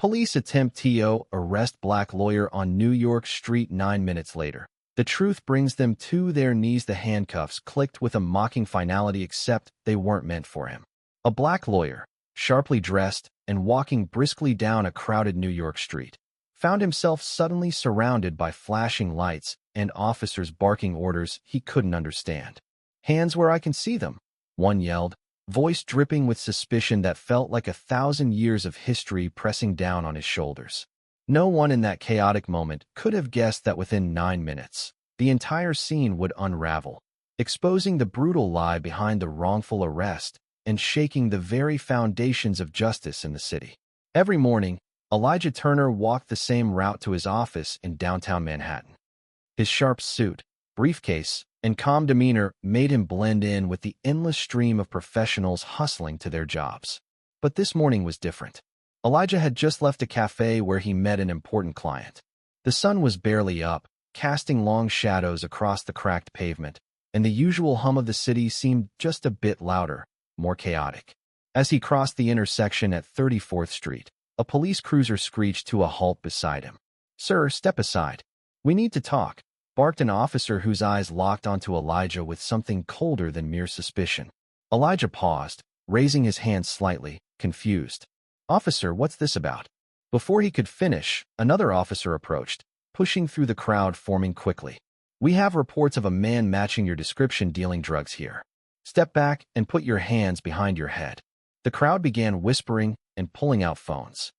Police attempt to arrest black lawyer on New York Street 9 minutes later. The truth brings them to their knees. The handcuffs clicked with a mocking finality, except they weren't meant for him. A black lawyer, sharply dressed and walking briskly down a crowded New York street, found himself suddenly surrounded by flashing lights and officers barking orders he couldn't understand. "Hands where I can see them," one yelled, voice dripping with suspicion that felt like 1,000 years of history pressing down on his shoulders. No one in that chaotic moment could have guessed that within 9 minutes, the entire scene would unravel, exposing the brutal lie behind the wrongful arrest and shaking the very foundations of justice in the city. Every morning, Elijah Turner walked the same route to his office in downtown Manhattan. His sharp suit, briefcase, and calm demeanor made him blend in with the endless stream of professionals hustling to their jobs. But this morning was different. Elijah had just left a cafe where he met an important client. The sun was barely up, casting long shadows across the cracked pavement, and the usual hum of the city seemed just a bit louder, more chaotic. As he crossed the intersection at 34th Street, a police cruiser screeched to a halt beside him. "Sir, step aside. We need to talk," barked an officer whose eyes locked onto Elijah with something colder than mere suspicion. Elijah paused, raising his hand slightly, confused. "Officer, what's this about?" Before he could finish, another officer approached, pushing through the crowd forming quickly. "We have reports of a man matching your description dealing drugs here. Step back and put your hands behind your head." The crowd began whispering and pulling out phones.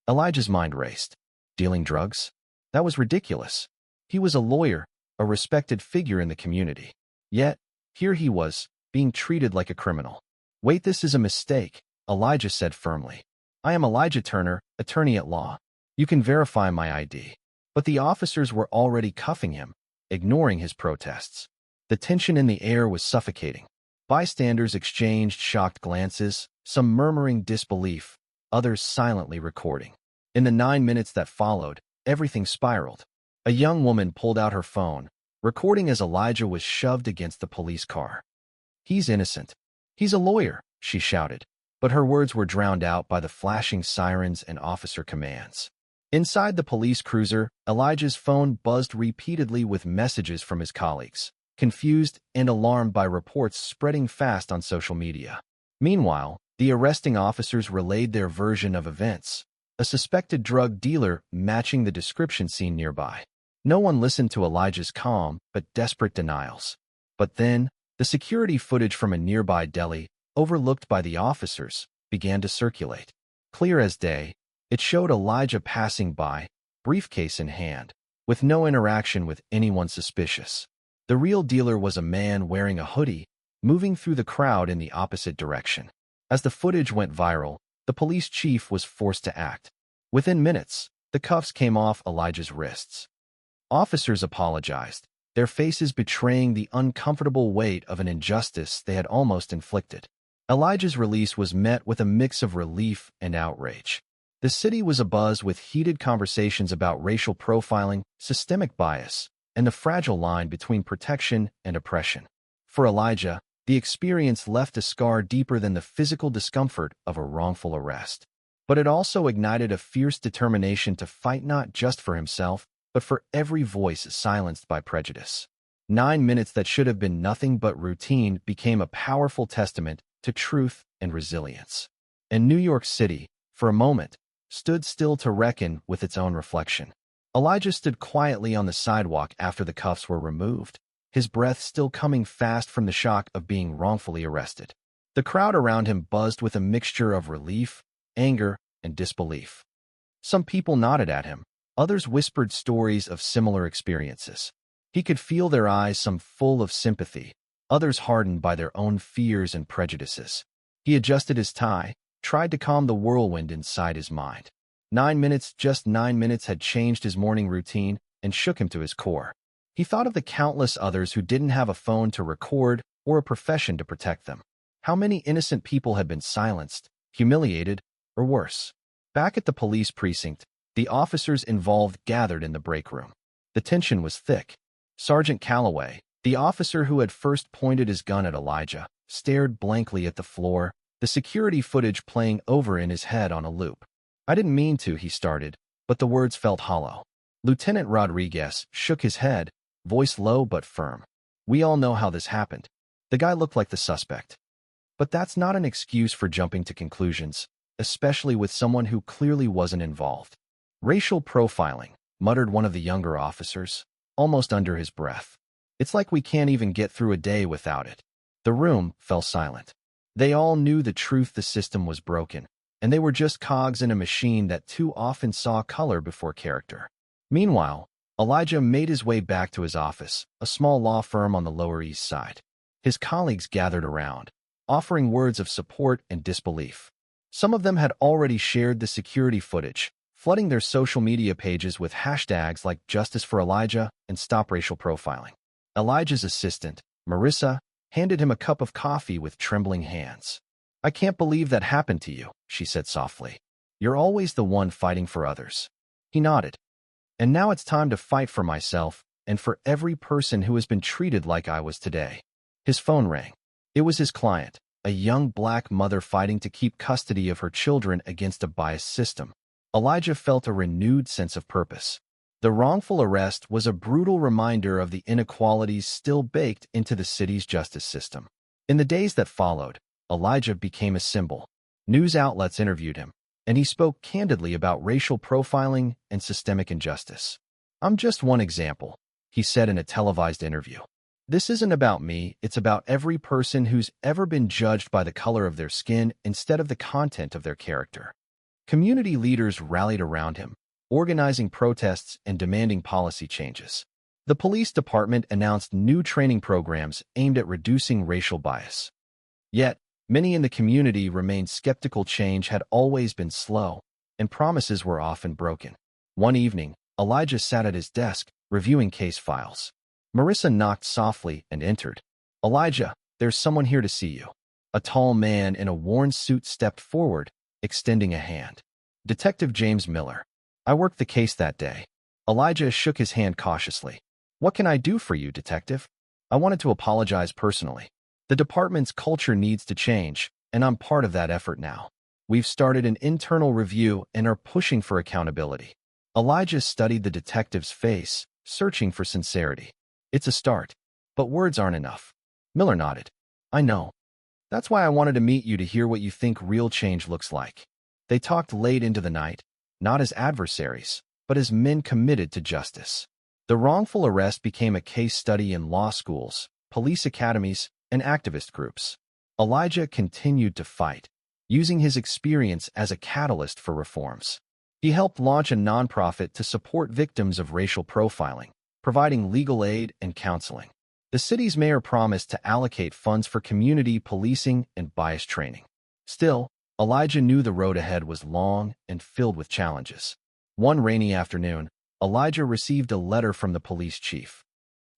Elijah's mind raced. Dealing drugs? That was ridiculous. He was a lawyer, a respected figure in the community. Yet, here he was, being treated like a criminal. "Wait, this is a mistake," Elijah said firmly. "I am Elijah Turner, attorney at law. You can verify my ID." But the officers were already cuffing him, ignoring his protests. The tension in the air was suffocating. Bystanders exchanged shocked glances, some murmuring disbelief, others silently recording. In the 9 minutes that followed, everything spiraled. A young woman pulled out her phone, recording as Elijah was shoved against the police car. "He's innocent. He's a lawyer," she shouted, but her words were drowned out by the flashing sirens and officer commands. Inside the police cruiser, Elijah's phone buzzed repeatedly with messages from his colleagues, confused and alarmed by reports spreading fast on social media. Meanwhile, the arresting officers relayed their version of events, a suspected drug dealer matching the description seen nearby. No one listened to Elijah's calm but desperate denials. But then, the security footage from a nearby deli, overlooked by the officers, began to circulate. Clear as day, it showed Elijah passing by, briefcase in hand, with no interaction with anyone suspicious. The real dealer was a man wearing a hoodie, moving through the crowd in the opposite direction. As the footage went viral, the police chief was forced to act. Within minutes, the cuffs came off Elijah's wrists. Officers apologized, their faces betraying the uncomfortable weight of an injustice they had almost inflicted. Elijah's release was met with a mix of relief and outrage. The city was abuzz with heated conversations about racial profiling, systemic bias, and the fragile line between protection and oppression. For Elijah, the experience left a scar deeper than the physical discomfort of a wrongful arrest. But it also ignited a fierce determination to fight not just for himself, but for every voice silenced by prejudice. 9 minutes that should have been nothing but routine became a powerful testament to truth and resilience. And New York City, for a moment, stood still to reckon with its own reflection. Elijah stood quietly on the sidewalk after the cuffs were removed, his breath still coming fast from the shock of being wrongfully arrested. The crowd around him buzzed with a mixture of relief, anger, and disbelief. Some people nodded at him, others whispered stories of similar experiences. He could feel their eyes, some full of sympathy, others hardened by their own fears and prejudices. He adjusted his tie, tried to calm the whirlwind inside his mind. 9 minutes, just 9 minutes, had changed his morning routine and shook him to his core. He thought of the countless others who didn't have a phone to record or a profession to protect them. How many innocent people had been silenced, humiliated, or worse? Back at the police precinct, the officers involved gathered in the break room. The tension was thick. Sergeant Calloway, the officer who had first pointed his gun at Elijah, stared blankly at the floor, the security footage playing over in his head on a loop. I didn't mean to, he started, but the words felt hollow. Lieutenant Rodriguez shook his head, voice low but firm. We all know how this happened. The guy looked like the suspect. But that's not an excuse for jumping to conclusions, especially with someone who clearly wasn't involved. Racial profiling, muttered one of the younger officers, almost under his breath. It's like we can't even get through a day without it. The room fell silent. They all knew the truth: the system was broken, and they were just cogs in a machine that too often saw color before character. Meanwhile, Elijah made his way back to his office, a small law firm on the Lower East Side. His colleagues gathered around, offering words of support and disbelief. Some of them had already shared the security footage, flooding their social media pages with hashtags like Justice for Elijah and Stop Racial Profiling. Elijah's assistant, Marissa, handed him a cup of coffee with trembling hands. I can't believe that happened to you, she said softly. You're always the one fighting for others. He nodded. And now it's time to fight for myself and for every person who has been treated like I was today. His phone rang. It was his client, a young black mother fighting to keep custody of her children against a biased system. Elijah felt a renewed sense of purpose. The wrongful arrest was a brutal reminder of the inequalities still baked into the city's justice system. In the days that followed, Elijah became a symbol. News outlets interviewed him, and he spoke candidly about racial profiling and systemic injustice. I'm just one example, he said in a televised interview. This isn't about me, it's about every person who's ever been judged by the color of their skin instead of the content of their character. Community leaders rallied around him, organizing protests and demanding policy changes. The police department announced new training programs aimed at reducing racial bias. Yet, many in the community remained skeptical. Change had always been slow, and promises were often broken. One evening, Elijah sat at his desk, reviewing case files. Marissa knocked softly and entered. Elijah, there's someone here to see you. A tall man in a worn suit stepped forward, extending a hand. Detective James Miller. I worked the case that day. Elijah shook his hand cautiously. What can I do for you, detective? I wanted to apologize personally. The department's culture needs to change, and I'm part of that effort now. We've started an internal review and are pushing for accountability. Elijah studied the detective's face, searching for sincerity. It's a start, but words aren't enough. Miller nodded. I know. That's why I wanted to meet you to hear what you think real change looks like. They talked late into the night, not as adversaries, but as men committed to justice. The wrongful arrest became a case study in law schools, police academies, and activist groups. Elijah continued to fight, using his experience as a catalyst for reforms. He helped launch a nonprofit to support victims of racial profiling, providing legal aid and counseling. The city's mayor promised to allocate funds for community policing and bias training. Still, Elijah knew the road ahead was long and filled with challenges. One rainy afternoon, Elijah received a letter from the police chief.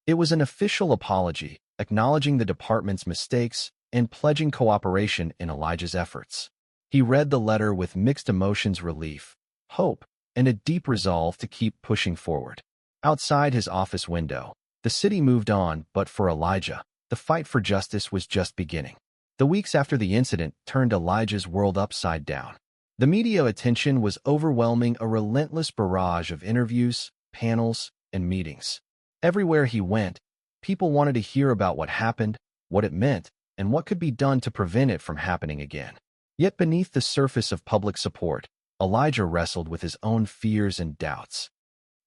It was an official apology, acknowledging the department's mistakes and pledging cooperation in Elijah's efforts. He read the letter with mixed emotions: relief, hope, and a deep resolve to keep pushing forward. Outside his office window, the city moved on, but for Elijah, the fight for justice was just beginning. The weeks after the incident turned Elijah's world upside down. The media attention was overwhelming, a relentless barrage of interviews, panels, and meetings. Everywhere he went, people wanted to hear about what happened, what it meant, and what could be done to prevent it from happening again. Yet beneath the surface of public support, Elijah wrestled with his own fears and doubts.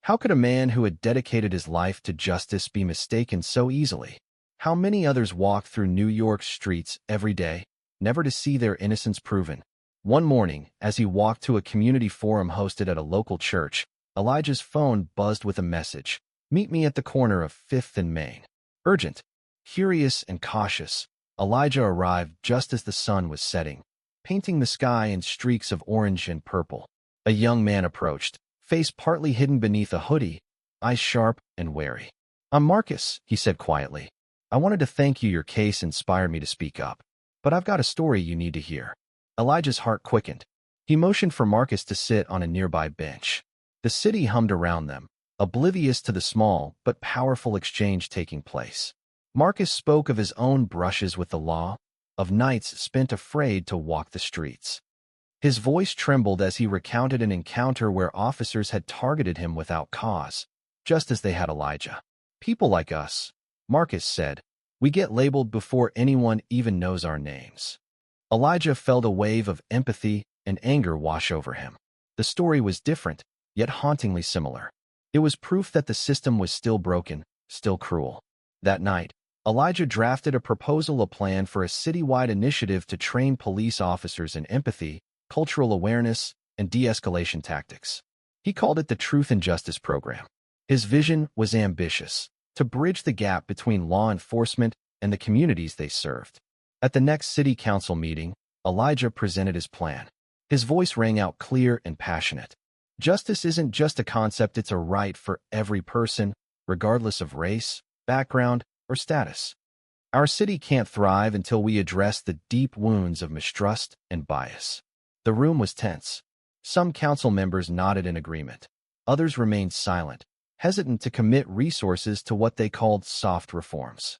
How could a man who had dedicated his life to justice be mistaken so easily? How many others walk through New York's streets every day, never to see their innocence proven? One morning, as he walked to a community forum hosted at a local church, Elijah's phone buzzed with a message. Meet me at the corner of 5th and Main. Urgent. Curious and cautious, Elijah arrived just as the sun was setting, painting the sky in streaks of orange and purple. A young man approached, face partly hidden beneath a hoodie, eyes sharp and wary. I'm Marcus, he said quietly. I wanted to thank you. Your case inspired me to speak up. But I've got a story you need to hear. Elijah's heart quickened. He motioned for Marcus to sit on a nearby bench. The city hummed around them, oblivious to the small but powerful exchange taking place. Marcus spoke of his own brushes with the law, of nights spent afraid to walk the streets. His voice trembled as he recounted an encounter where officers had targeted him without cause, just as they had Elijah. "People like us," Marcus said, "we get labeled before anyone even knows our names." Elijah felt a wave of empathy and anger wash over him. The story was different, yet hauntingly similar. It was proof that the system was still broken, still cruel. That night, Elijah drafted a plan for a citywide initiative to train police officers in empathy, cultural awareness, and de-escalation tactics. He called it the Truth and Justice Program. His vision was ambitious, to bridge the gap between law enforcement and the communities they served. At the next city council meeting, Elijah presented his plan. His voice rang out clear and passionate. Justice isn't just a concept, it's a right for every person, regardless of race, background, or status. Our city can't thrive until we address the deep wounds of mistrust and bias. The room was tense. Some council members nodded in agreement. Others remained silent, hesitant to commit resources to what they called soft reforms.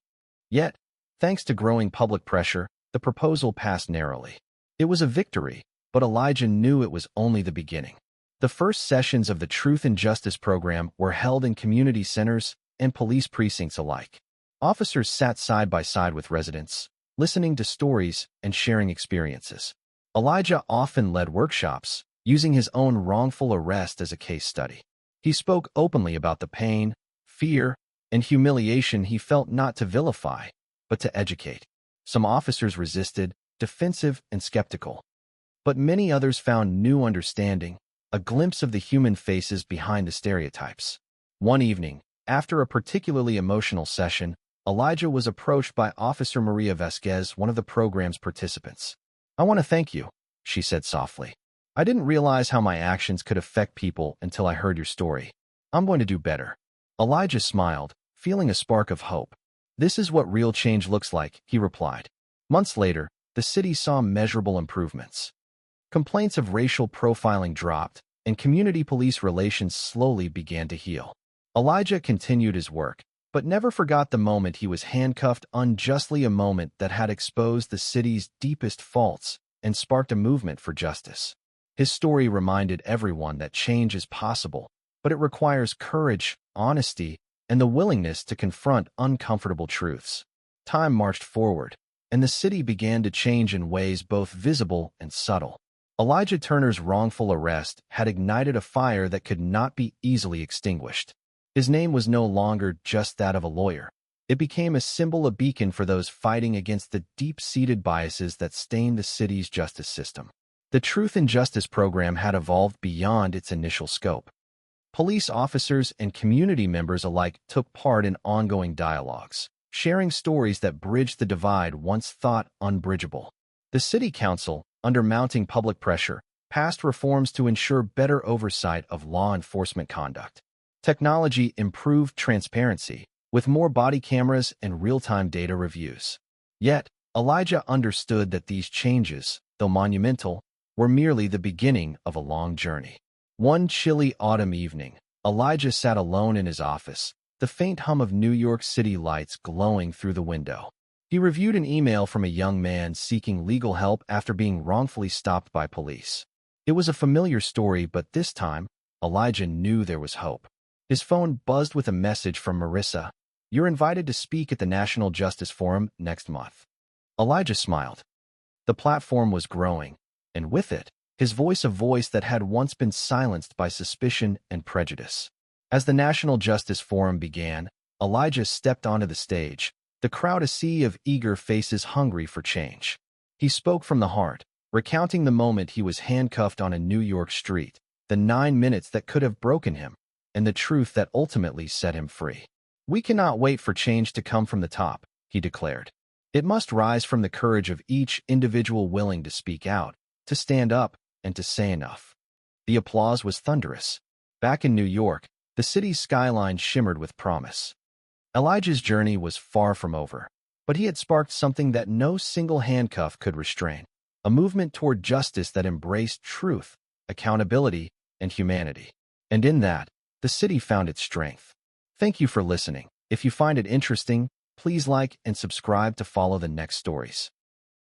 Yet, thanks to growing public pressure, the proposal passed narrowly. It was a victory, but Elijah knew it was only the beginning. The first sessions of the Truth and Justice Program were held in community centers and police precincts alike. Officers sat side by side with residents, listening to stories and sharing experiences. Elijah often led workshops, using his own wrongful arrest as a case study. He spoke openly about the pain, fear, and humiliation he felt, not to vilify, but to educate. Some officers resisted, defensive and skeptical. But many others found new understanding, a glimpse of the human faces behind the stereotypes. One evening, after a particularly emotional session, Elijah was approached by Officer Maria Vasquez, one of the program's participants. "I want to thank you," she said softly. "I didn't realize how my actions could affect people until I heard your story. I'm going to do better." Elijah smiled, feeling a spark of hope. "This is what real change looks like," he replied. Months later, the city saw measurable improvements. Complaints of racial profiling dropped, and community police relations slowly began to heal. Elijah continued his work, but never forgot the moment he was handcuffed unjustly, a moment that had exposed the city's deepest faults and sparked a movement for justice. His story reminded everyone that change is possible, but it requires courage, honesty, and the willingness to confront uncomfortable truths. Time marched forward, and the city began to change in ways both visible and subtle. Elijah Turner's wrongful arrest had ignited a fire that could not be easily extinguished. His name was no longer just that of a lawyer. It became a symbol, a beacon for those fighting against the deep-seated biases that stained the city's justice system. The Truth and Justice Program had evolved beyond its initial scope. Police officers and community members alike took part in ongoing dialogues, sharing stories that bridged the divide once thought unbridgeable. The city council, under mounting public pressure, passed reforms to ensure better oversight of law enforcement conduct. Technology improved transparency, with more body cameras and real-time data reviews. Yet, Elijah understood that these changes, though monumental, were merely the beginning of a long journey. One chilly autumn evening, Elijah sat alone in his office, the faint hum of New York City lights glowing through the window. He reviewed an email from a young man seeking legal help after being wrongfully stopped by police. It was a familiar story, but this time, Elijah knew there was hope. His phone buzzed with a message from Marissa. "You're invited to speak at the National Justice Forum next month." Elijah smiled. The platform was growing, and with it, his voice, a voice that had once been silenced by suspicion and prejudice. As the National Justice Forum began, Elijah stepped onto the stage, the crowd a sea of eager faces hungry for change. He spoke from the heart, recounting the moment he was handcuffed on a New York street, the 9 minutes that could have broken him, and the truth that ultimately set him free. "We cannot wait for change to come from the top," he declared. "It must rise from the courage of each individual willing to speak out, to stand up, and to say enough." The applause was thunderous. Back in New York, the city's skyline shimmered with promise. Elijah's journey was far from over, but he had sparked something that no single handcuff could restrain, a movement toward justice that embraced truth, accountability, and humanity. And in that, the city found its strength. Thank you for listening. If you find it interesting, please like and subscribe to follow the next stories.